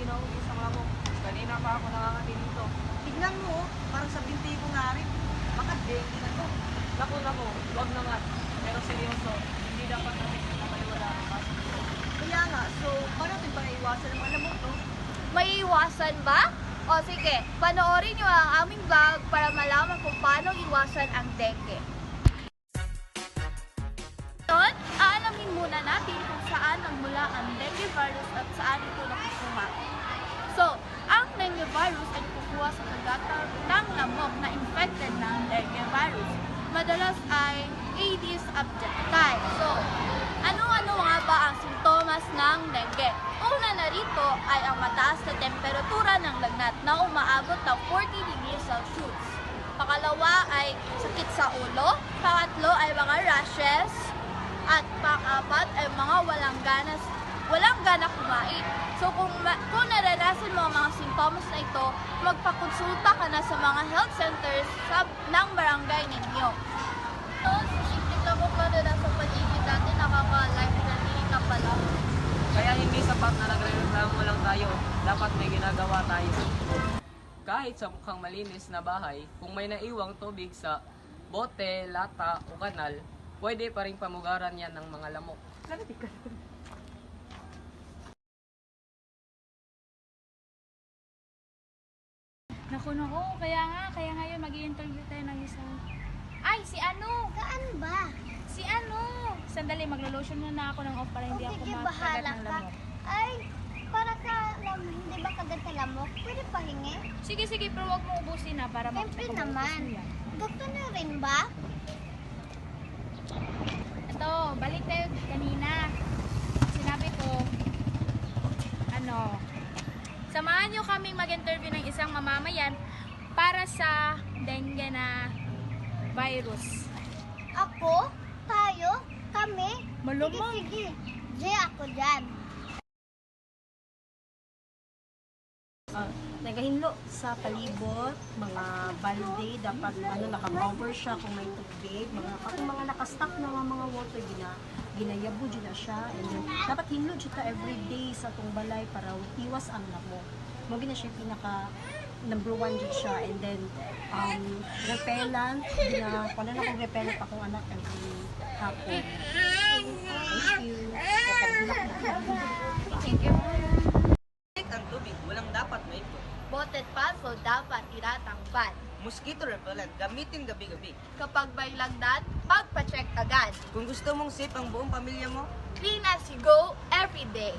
nauwi sa mga mo. Kanina pa ako nakangati dito. Tignan mo, parang sa binti ko nga rin. Baka dengue na to. Naku, huwag naman. Pero seryoso, hindi dapat natin nakaliwala ang kaso dito. Kaya nga, so, paano natin ba iwasan ang mga lamok, no? May iwasan ba? O sige, panoorin nyo ang aming vlog para malaman kung paano iwasan ang dengue. Ngayon, aalamin muna natin kung saan nagmula ang dengue virus at saan ito nakukuha. So, ang dengue virus ay nakukuha sa kagatan ng lamok na infected ng dengue virus. Madalas ay Aedes aegypti. So, ano-ano nga ba ang sintomas ng dengue? Una na rito ay ang mataas na temperatura ng lagnat na umaabot ng 40 degrees Celsius. Pangalawa ay sakit sa ulo. Pangatlo ay mga rashes. At pang-apat ay mga walang gana kumain. So kung naranasan mo ang mga sintomas na ito, magpakonsulta ka na sa mga health centers ng barangay ninyo. So, sisipin na kung maranasan paligid natin, nakaka-life na ka pala. Kaya hindi sapat na nagreklamo lang tayo. Dapat may ginagawa tayo. Kahit sa mukhang malinis na bahay, kung may naiwang tubig sa bote, lata o kanal, pwede pa rin pamugaran yan ng mga lamok. Naku, kaya ngayon mag-i-interview tayo ng isang... Ay, si ano? Saan ba? Si ano? Sandali, maglo-lotion muna ako ng off para hindi ako Sige, makagat bahala ng ka. lamok. Ay, para ka hindi ba kagat sa lamok? Pwede pahingi? Sige, pero huwag mo ubusin na para Siyempre maubos naman. mo yan. Gusto na rin ba? Ito, balik tayo kanina. Sinabi ko, samahan nyo kaming mag-interview ng isang mamamayan para sa dengue na virus. Ako? Tayo? Kami? Malamang. Sige. Jay, ako dyan. Nagahinlo sa palibot, mga balde, dapat naka-cover siya kung may tubig, kung mga naka-stock na mga water, ginayabo dyan na siya, and then dapat hinlo dyan ta everyday sa itong balay para iwas ang lamok. Magi na siya pinaka number 1 dyan siya, and then repellent, wala na akong repellent akong anak ang hapon. Thank you. Thank you. Ang tubig, walang dapat na ito. Botted palso dapat iratangpan. Mosquito repellent, gamitin gabi-gabi. Kapag may lagnat, magpa-check agad. Kung gusto mong safe ang buong pamilya mo, Clean as you go every day.